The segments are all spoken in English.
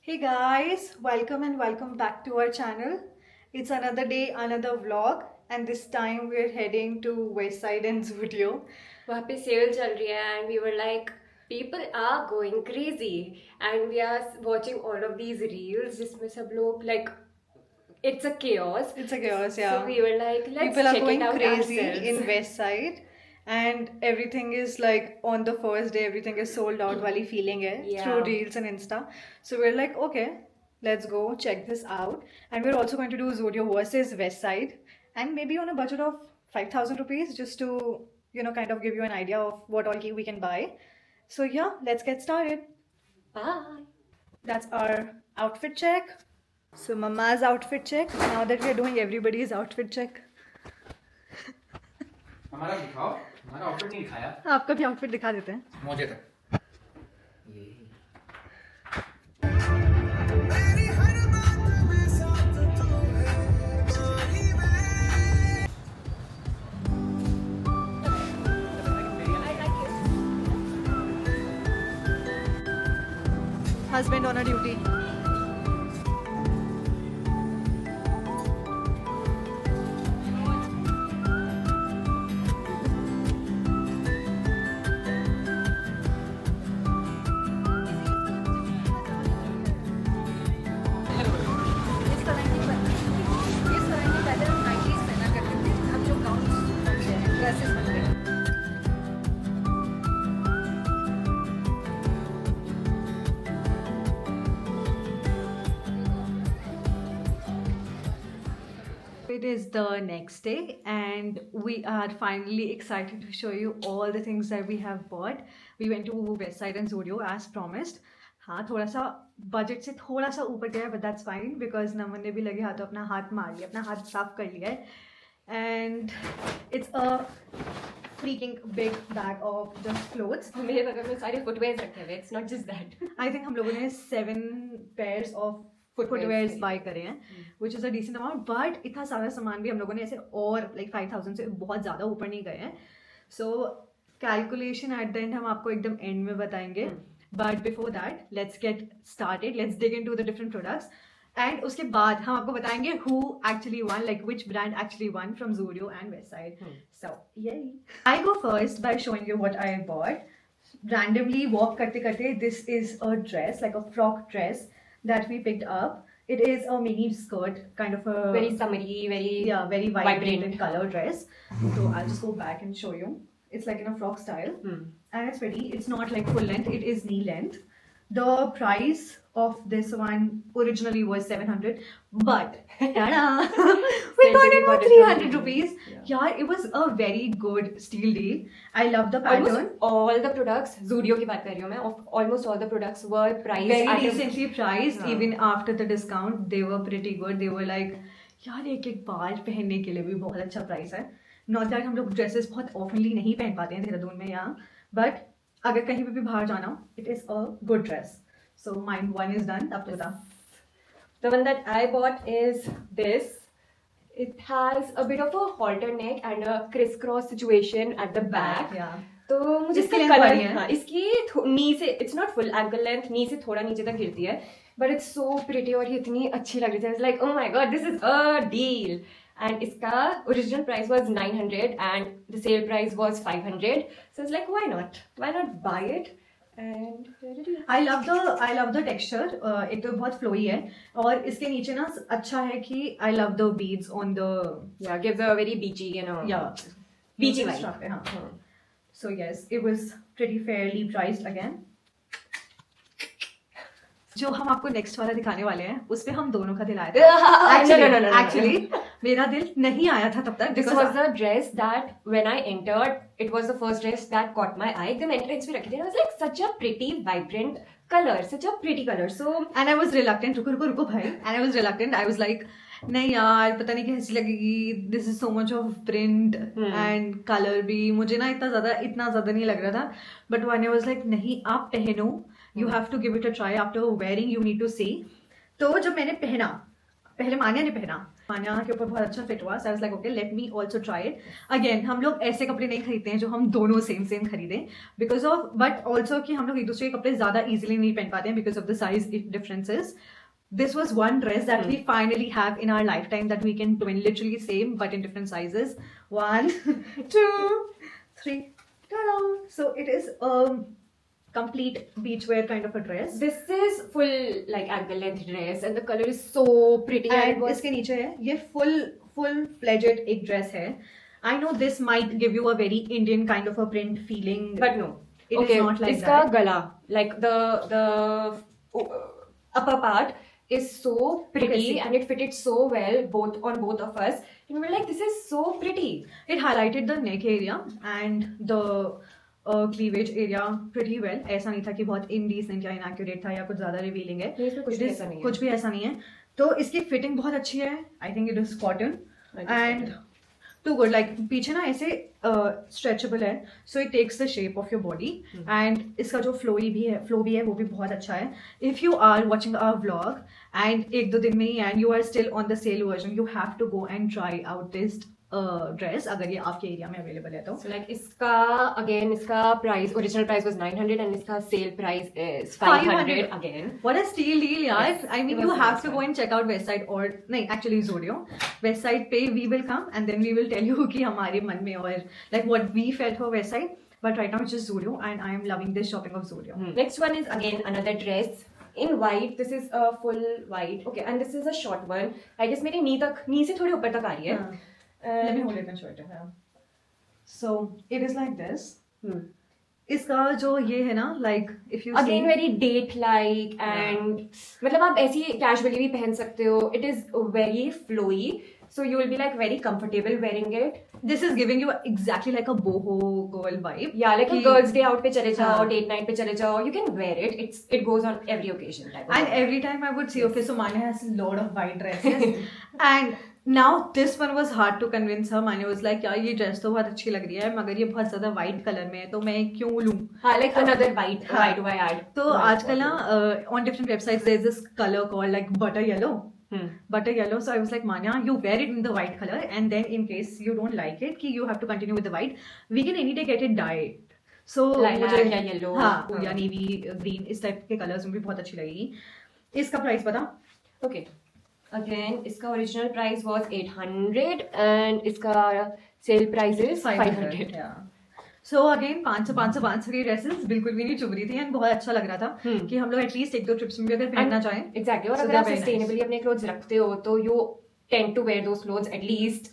Hey guys, welcome and welcome back to our channel. It's another day, another vlog, and this time we're heading to West Side and Zudio. वहाँ पे cell चल रही है and we were like people are going crazy and we are watching all of these reels जिसमें सब लोग like it's a chaos. It's a chaos, yeah. So we were like let's People are check going it out crazy ourselves. in West Side, and everything is like on the first day, everything is sold out. Wali feeling hai Yeah. through reels and Insta. So we're like, okay, let's go check this out, and we're also going to do Zudio versus West Side, and maybe on a budget of 5,000 rupees, just to kind of give you an idea of what all we can buy. So yeah, let's get started. Bye. That's our outfit check. So Mama's outfit check. Now that we're doing everybody's outfit check. हमारा दिखाओ, हमारा outfit नहीं दिखाया। आपका भी outfit दिखा देते हैं। मुझे तक Husband on a duty. It is the next day and we are finally excited to show you all the things that we have bought. We went to West Side and Zudio as promised. हाँ थोड़ा सा budget से थोड़ा सा ऊपर गया but that's fine because नमन ने भी लगे हाथों अपना हाथ मार लिया, अपना हाथ साफ कर लिया है and it's a freaking big bag of just clothes. मेरे बगल में सारे फुटवेयर्स रखे हुए it's not just that. I think हम लोगों ने 7 pairs of फुटवेयर्स बाय करे हैं which is a decent amount but इतना सारा सामान भी हम लोगों ने ऐसे और लाइक 5,000 से बहुत ज़्यादा ऊपर नहीं गए हैं. So calculation at the end हम आपको एकदम एंड में बताएंगे but before that let's get started, let's dig into the different products and उसके बाद हम आपको बताएंगे who actually one, like which brand actually one from Zudio and West Side. So yay! I go first by showing you what I bought. Randomly walk करते करते this is a dress, like a frock dress that we picked up. It is a mini skirt, kind of a very summery, very vibrant color dress. So I'll just go back and show you. It's like in a frock style, and it's pretty. It's not like full length; it is knee length. The price of this one originally was 700, but tada, we got it for 300 rupees. Yeah, it was a very good steal deal. I love the pattern. almost all the products Zudio की बात कर रही हूँ मैं, almost all the products were priced Very at a decently priced. हाँ. Even after the discount, they were pretty good. They were like, यार एक एक बार पहनने के लिए भी बहुत अच्छा प्राइस है. Not that हम लोग ड्रेसेस बहुत ऑफनली नहीं पहन पाते हैं देहरादून में यहाँ, बट अगर कहीं पे भी बाहर जाना हो, it is a good dress. So mine one is done. अब तो बता. The one that I bought is this. It has a bit of a halter neck and a crisscross situation at the back. Yeah. तो मुझे इसकी इसका length colour बड़ी है. हाँ इसकी नी से it's not full ankle length, knee से थोड़ा नीचे तक गिरती है बट इट्स सो प्रिटी और ये इतनी अच्छी लग रही थी. Like oh my god this is a deal. And इसका original price was 900 and the sale price was 500. So it's like why not buy it. And I love the texture. एक तो बहुत फ्लोई है और इसके नीचे ना अच्छा है कि I love the beads on the yeah gives a very beachy beachy vibe. stuff है, हाँ. So yes, it was pretty fairly priced again. जो हम आपको नेक्स्ट वाला दिखाने वाले हैं उस पे हम दोनों का दिल आया था. No. Actually, मेरा दिल नहीं आया था तब तक. This because was the dress that when I entered, it was the first dress that caught my eye. एकदम entrance पे रखी थी. I was like such a pretty, vibrant color, such a pretty color. So and I was reluctant. रुको भाई. And I was reluctant. I was like नहीं यार पता नहीं कैसी लगेगी. This is so much of print and color भी मुझे ना इतना ज़्यादा नहीं लग रहा था. But when I was like नहीं आप पहनो, you have to give it a try. After wearing you need to see. तो जब मैंने पहना पहले मान्या ने पहना, मान्या के ऊपर बहुत अच्छा फिट हुआ, so I was like okay let me also try it again. हम लोग ऐसे कपड़े नहीं खरीदते हैं जो हम दोनों सेम खरीदें, बिकॉज ऑफ बट ऑल्सो कि हम लोग एक दूसरे के कपड़े ज्यादा इजीली नहीं पहन पाते हैं because of the size differences. This was one dress that we finally have in our lifetime that we can twin, literally same but in different sizes. 1, 2, 3. Ta-da! So it is complete beachwear kind of a dress. This is full like ankle length dress and the color is so pretty. And इसके नीचे है ये full fledged एक dress है. I know this might give you a very Indian kind of a print feeling, but no, it is not like इसका that. गला like the upper part is so pretty and it fitted so well on both of us. And we were like, this is so pretty. It highlighted the neck area and the cleavage area pretty well. ऐसा नहीं था कि बहुत indecent या inaccurate था या कुछ ज़्यादा revealing है. इसमें कुछ भी ऐसा नहीं है. कुछ भी ऐसा नहीं है. तो इसकी fitting बहुत अच्छी है. I think it is cotton and too good. Like पीछे ना ऐसे stretchable है, so it takes the shape of your body. And इसका जो flow भी है वो भी बहुत अच्छा है. If you are watching our vlog and एक दो दिन में ही and you are still on the sale version, you have to go and try out this dress अगर ये आपके एरिया में अवेलेबल है तो. So like इसका price, original price was 900 and इसका sale price is 500 again. What a steal deal यार. Yes, I mean you have to go and check out Westside or नहीं actually Zudio. Westside पे we will come and then we will tell you कि हमारे मन में और like what we felt for Westside. But right now it's just Zudio and I am loving this shopping of Zudio. Next one is again another dress in white. This is a full white. Okay, and this is a short one. I guess मेरे नी से थोड़ी ऊपर तक आ रही है. Let me hold it and show it to her. So it is like this. इसका जो ये है ना like if you again see, very date like and मतलब आप ऐसी casually भी पहन सकते हो. It is very flowy, so you will be like very comfortable wearing it. this is giving you exactly like a boho girl vibe. Yeah, like a girls' day out पे चले जाओ, हाँ. date night पे चले जाओ. You can wear it. It goes on every occasion. Type of And vibe. every time I would see, okay, so Manya has a lot of white dresses. And now this one was hard to convince her. Manya was like, यार ये dress तो बहुत अच्छी लग रही है मगर ये बहुत ज़्यादा white color में है तो मैं क्यों लूँ? हाँ, like another white. हाँ. Why do I add? तो आजकल ना on different websites there's this color called like butter yellow. Butter yellow. So I was like, Manya, you wear it in the white color and then in case you don't like it, कि you have to continue with the white, we can any day get it dyed. So Lilac मुझे या yellow. हाँ या navy green इस type के colors में भी बहुत अच्छी लगेगी. इसका price बता? Okay. Again, इसका original price was 800 and इसका sale price is 500. Yeah. So again 500 की ड्रेसेस बिल्कुल भी नहीं चुभ रही थी एंड बहुत अच्छा लग रहा था कि हम लोग एटलीस्ट एक दो ट्रिप्स में भी अगर पहनना चाहें. Exactly. और So अगर they're आप very nice. sustainably अपने clothes रखते हो तो you tend to wear those clothes at least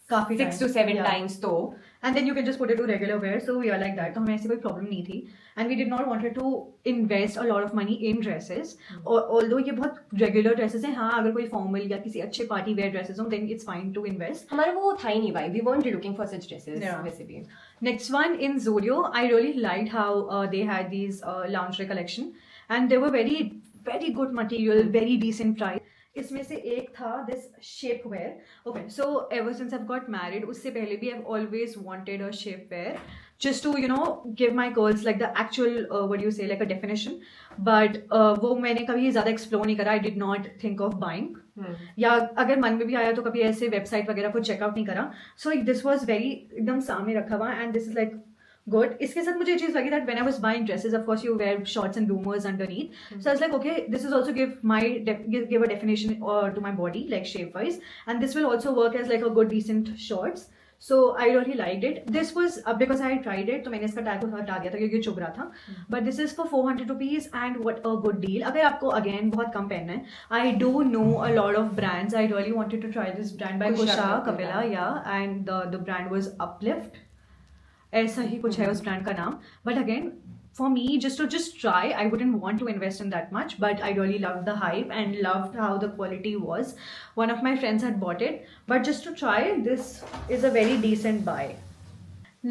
काफी 6 to 7 times तो. And then you can just put it to regular wear. So we are like that. तो हमें ऐसी कोई problem नहीं थी. And we did not wanted to invest a lot of money in dresses. Although ये बहुत regular dresses हैं. हाँ अगर कोई formal या किसी अच्छे party wear dresses हो, then it's fine to invest. हमारा वो था ही नहीं भाई. We weren't looking for such dresses. Yeah. वैसे भी. Next one in Zudio, I really liked how they had these lingerie collection. And they were very good material, very decent price. इसमें से एक था this shapewear. Okay, so ever since I've got married, उससे पहले भी I've always wanted a shapewear just to give my curls like the actual what do you say like a definition. But वो मैंने कभी ज़्यादा explore नहीं करा. I did not think of buying. या अगर मन में भी आया तो कभी ऐसे वेबसाइट वगैरह को चेकआउट नहीं करा. सो दिस वाज वेरी एकदम सामने रखा हुआ and this is like good. इसके साथ मुझे ये चीज लगी that when I was buying dresses of course you wear shorts and bloomers underneath. So I was like okay this is also give a definition to my body like shape wise and this will also work as like a good decent shorts. So I really liked it. This was because I had tried it तो मैंने इसका tag हटा दिया था क्योंकि चुभ रहा था. But this is for 400 rupees and what a good deal. अगर आपको again बहुत कम पहनना है, I do know a lot of brands. I really wanted to try this brand by Kusha Kapila, yeah, and the brand was Uplift. ऐसा ही कुछ है उस brand का नाम. But again for me just to try, I wouldn't want to invest in that much, but I really loved the hype and loved how the quality was. One of my friends had bought it, but just to try, this is a very decent buy.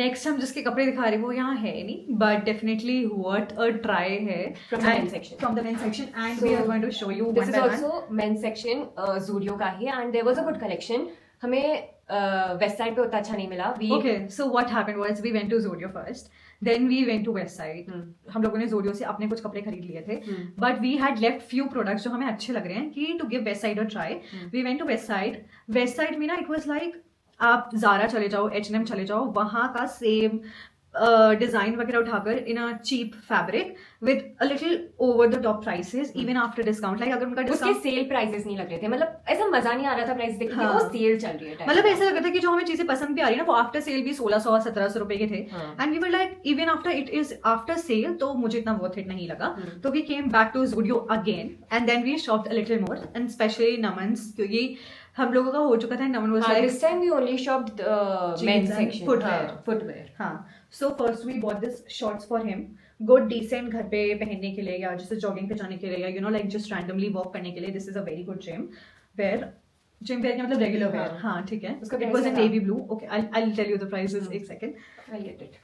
Next हम जिसके कपड़े दिखा रहे हैं वो यहाँ है नहीं, but definitely worth a try है. From the men's section. From the men's section, and So, we are going to show you This one is by one. also men's section Zudio का ही and there was a good collection. हमें west side पे उतना अच्छा नहीं मिला. Okay, so what happened was we went to Zudio first, then we went to West Side. हम लोगों ने Zudio से अपने कुछ कपड़े खरीद लिए थे, but we had left few products जो हमें अच्छे लग रहे हैं कि to give West Side a try. We went to West Side. West Side में ना it was like आप Zara चले जाओ, H&M चले जाओ, वहाँ का सेम डिजाइन वगैरह उठाकर in a cheap fabric with a little over the top prices even after discount. Like अगर उनका उसके डिस्काउंट सेल प्राइसेस नहीं लग रहे थे, मतलब ऐसा मजा नहीं आ रहा था प्राइस देख के, वो सेल चल रही है type मतलब का. ऐसा लग रहा था कि जो हमें चीजें पसंद भी आ रही है ना वो आफ्टर सेल भी 1600-1700 रुपए के थे. And we were like even after it is after sale तो मुझे इतना वर्थ इट नहीं लगा. तो we came back to Zudio again and then we shopped a little more and specially नमन्स, क्योंकि हम लोगों का हो चुका था. Naman was like this time we only shopped men's section. footwear. हाँ, so first we bought this shorts for him. Good decent घर पे पहनने के लिए या जैसे जॉगिंग पे जाने के लिए या you know like just randomly walk करने के लिए. This is a very good gym wear. Gym wear का मतलब regular wear. हाँ ठीक है. उसका It price was in क्या navy blue. Okay, I'll tell you the prices एक second. I'll get it.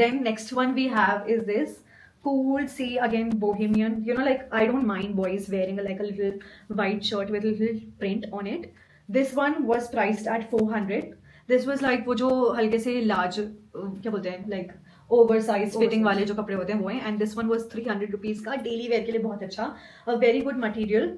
Then next one we have is this cool see again bohemian, you know like I don't mind boys wearing like a little white shirt with a little print on it. This one was priced at 400. This was like वो जो हल्के से large क्या बोलते हैं like oversized fitting वाले जो कपड़े होते हैं वो हैं. And this one was 300 rupees का, daily wear के लिए बहुत अच्छा, a very good material,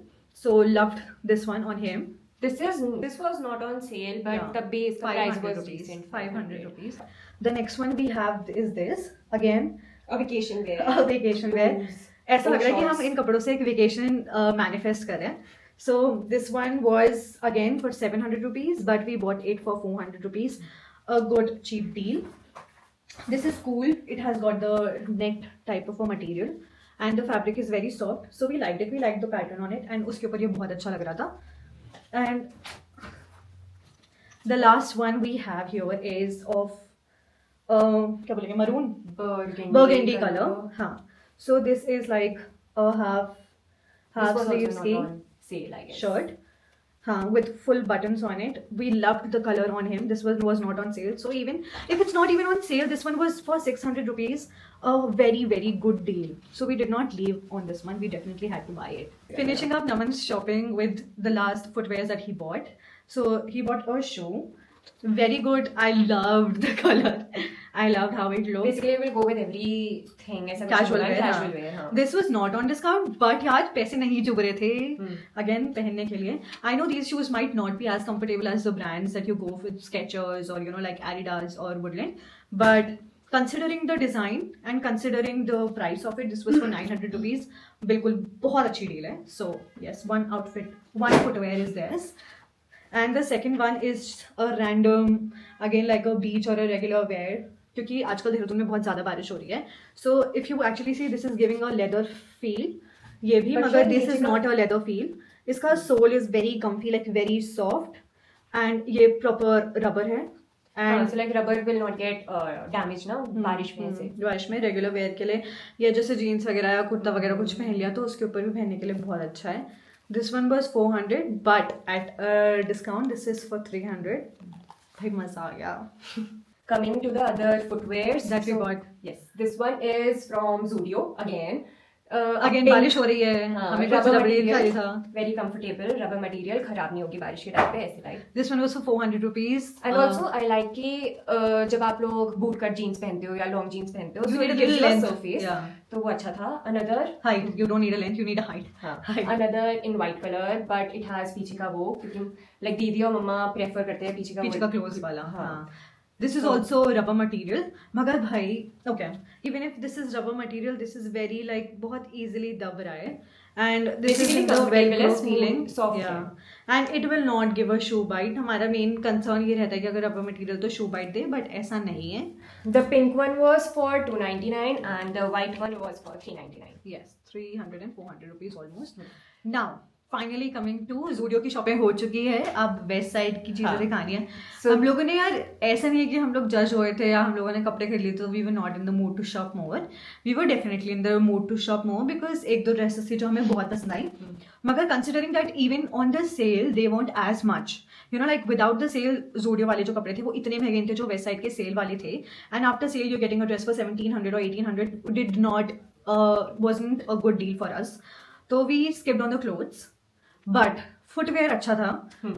so loved this one on him. This was not on sale, but Yeah. the base price 500 was rupees. decent. 500 rupees. The next one we have is this again. A vacation wear. Vacation wear. ऐसा लग रहा है कि हम shorts. इन कपड़ों से एक vacation manifest कर रहे हैं. So this one was again for 700 rupees, but we bought it for 400 rupees. A good cheap deal. This is cool. It has got the net type of a material and the fabric is very soft. So we liked it. We liked the pattern on it and उसके ऊपर ये बहुत अच्छा लग रहा था. And the last one we have here is of क्या बोलेंगे maroon burgundy color. हाँ. So this is like a half This was sleeve also ski not on sale, I guess. shirt. With full buttons on it. We loved the color on him. This was not on sale. So even if it's not even on sale, this one was for 600 rupees. A very, very good deal. So we did not leave on this one. We definitely had to buy it. Finishing up Naman's shopping with the last footwears that he bought. So he bought a shoe. Very good. I loved the color. I loved how it looked. Basically, it will go with everything. ऐसा कुछ Casual होगा, wear, casual हाँ. wear, हाँ. This was not on discount, but यार पैसे नहीं चुभ रहे थे again पहनने के लिए. I know these shoes might not be as comfortable as the brands that you go with, Skechers or you know like Adidas or Woodland, but considering the design and considering the price of it, this was for 900 rupees. बिल्कुल बहुत अच्छी deal है. So yes, one footwear is this. And the second one is a random again like a beach or a regular wear, क्योंकि आजकल देहरादून में बहुत ज़्यादा बारिश हो रही है. So if you actually see, this is giving a leather feel. ये भी But मगर ये this is नीचे का- not a leather feel. इसका sole is very comfy, like very soft, and ये proper rubber है. And so like rubber will not get damaged ना बारिश में से. बारिश में रेगुलर वेयर के लिए या जैसे जीन्स वगैरह या कुर्ता वगैरह कुछ पहन लिया तो उसके ऊपर भी पहनने के लिए बहुत अच्छा है. This one was 400, but at a discount this is for 300. भाई मजा आ गया. Coming to the other footwears That we bought. Yes, this one is from Zudio again. Again pink- बारिश हो रही है. हाँ, हमें rubber कुछ लबड़ी material, चाहिए था. very comfortable rubber material, खराब नहीं होगी बारिश के टाइम पे ऐसे type. This one was for 400 rupees. And also I like कि जब आप लोग boot cut jeans पहनते हो या long jeans पहनते हो, You so need it a gives little you a length. surface. Yeah. तो वो अच्छा था. Another Height. You don't need a length. You need a height. Height. another in white color, but it has पीछे का वो, क्योंकि like दीदी और मम्मा prefer करते हैं पीछे का पीछे वो- का close वाला. हाँ. हाँ. This is also rubber material. मगर भाई, okay. Even if this is rubber material, this is very like बहुत easily दब रहा है. And this is Basically in the comfortable, Velcro smooth, feeling. soft Yeah. है. And it will not give a shoe bite. हमारा main concern ये रहता है कि अगर rubber material तो shoe bite दे, but ऐसा नहीं है. The pink one was for 299 and the white one was for 399. Yes, 300 and 400 rupees almost. Now, finally coming to Zudio की शॉपिंग हो चुकी है. अब वेस्ट साइड की चीजें हाँ. दिखानी है. So- हम लोगों ने यार ऐसा नहीं है कि हम लोग जज हुए थे या हम लोगों ने कपड़े खरीद लिए तो we were not in the mood to shop more. We were definitely in the mood to shop more because एक दो ड्रेसेस थी जो हमें बहुत पसंद आई. मगर considering that even on the sale they want as much, you know like without the sale Zudio वाले जो कपड़े थे वो इतने महंगे थे जो वेस्ट साइड के सेल वाले थे. And after sale you getting a dress for 1700 or 1800 did not wasn't a good deal for us. So we skipped on the clothes. But footwear अच्छा था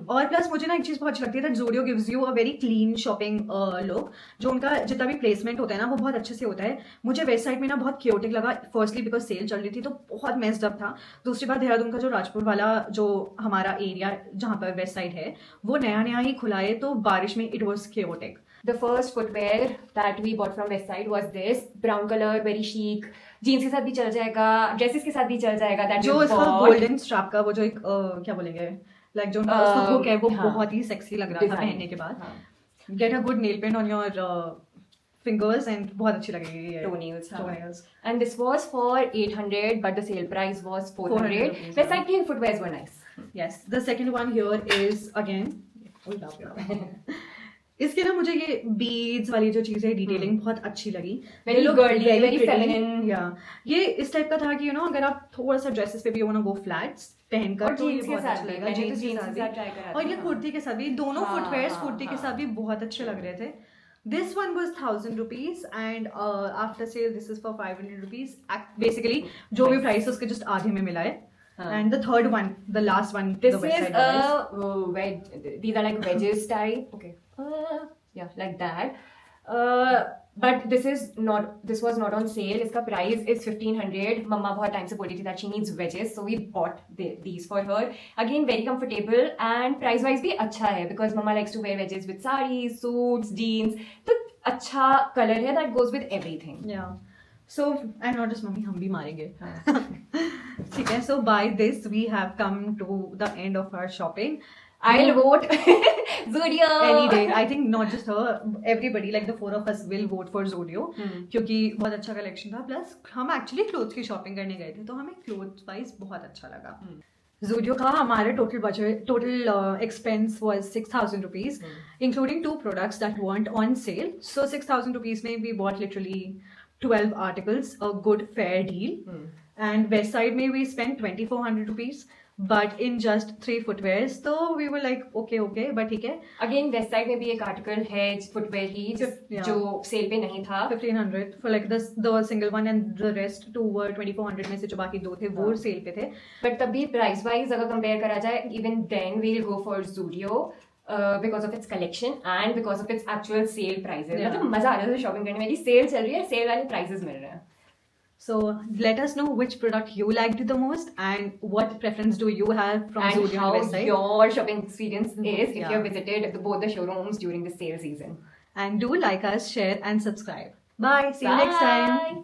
और प्लस मुझे ना एक चीज बहुत अच्छी लगती है that Zudio gives you a very clean shopping look. जो उनका जितना भी प्लेसमेंट होता है ना वो बहुत अच्छे से होता है. मुझे वेस्ट साइड में ना बहुत क्योटिक लगा, फर्स्टली बिकॉज सेल चल रही थी तो बहुत मेस्ड अप था. दूसरी बात देहरादून का जो राजपुर वाला जो हमारा एरिया जहाँ पर वेस्ट साइड है वो नया नया ही खुला है तो बारिश में it was chaotic. The first footwear that we bought from Westside was this brown color, very chic. Jeans के साथ भी चल जाएगा, ड्रेसेस के साथ भी चल जाएगा. That जो we इसका bought. गोल्डन स्ट्रैप का वो जो एक क्या बोलेंगे लाइक जो उसका हुक है वो हाँ. बहुत ही सेक्सी लग रहा था Design. पहनने के बाद. हाँ. Get a good nail paint on your fingers and बहुत अच्छी लगेगी ये Toenails, हाँ. toenails. And this was for 800, but the sale price was 400. 400 rupees, Westside के footwears were nice. Yes, the second one here is again इसके ना मुझे ये बीड्स वाली जो चीजें डिटेलिंग बहुत अच्छी लगी. Very They look girly, very pretty. feminine. Yeah. ये इस टाइप का था कि अगर आप थोड़ा सा ड्रेसेस पे भी हो ना गो फ्लैट्स पहनकर और तो ये jeans के बहुत साथ अच्छा भी. लगेगा. मैंने तो Jeans jeans के के साथ साथ try भी करा और था. ये कुर्ती के साथ भी दोनों हाँ, फुटवेयर्स हाँ, कुर्ती के हाँ. साथ भी बहुत अच्छे लग रहे थे. This one was 1,000 rupees and after sale this is for 500 rupees. Basically जो भी प्राइस है उसके just आधे में मिला है. हाँ. And the third one, the last one, This the West is Side guys. wedge. These are like wedges type. Okay. Yeah, like that. But this was not on sale. इसका price is 1,500. मम्मा बहुत time से बोल रही थी that she needs wedges, so we bought these for her. Again, very comfortable and price wise भी अच्छा है because mama likes to wear wedges with sarees, suits, jeans. तो अच्छा color है that goes with everything. Yeah. So, and not just mummy, हम भी मारेंगे. ठीक है. So by this we have come to the end of our shopping. I'll vote Zudio Any day. I think not just her, everybody, like the four of us will vote for Zudio. क्योंकि बहुत अच्छा collection था. Plus हम actually clothes की shopping करने गए थे तो हमें क्लोथ्स वाइज बहुत अच्छा लगा. Zudio का हमारे total expense was 6,000 rupees, including 2 products that weren't on sale. So 6,000 rupees में we bought literally 12 articles, a good fair deal. And West Side में we spent 2,400 rupees. But in just 3 footwears, so we were like, okay, but ठीक है. Again, West Side में भी एक article है footwear ही जो sale पे नहीं था. 1,500 for like the single one and the rest 2 were 2,400 में से जो बाकी 2 थे वो sale पे थे. But तभी price wise अगर compare करा जाए, even then we'll go for Zudio. Because of its collection and because of its actual sale prices. मतलब मजा आ रहा है shopping करने में कि sale चल रही है, sale वाले prices मिल रहे हैं. So let us know which product you liked the most and what preference do you have from And Zudio how and West Side. your shopping experience is if Yeah. you have visited both the showrooms during the sale season. And do like us, share and subscribe. Bye. See you next time. Bye.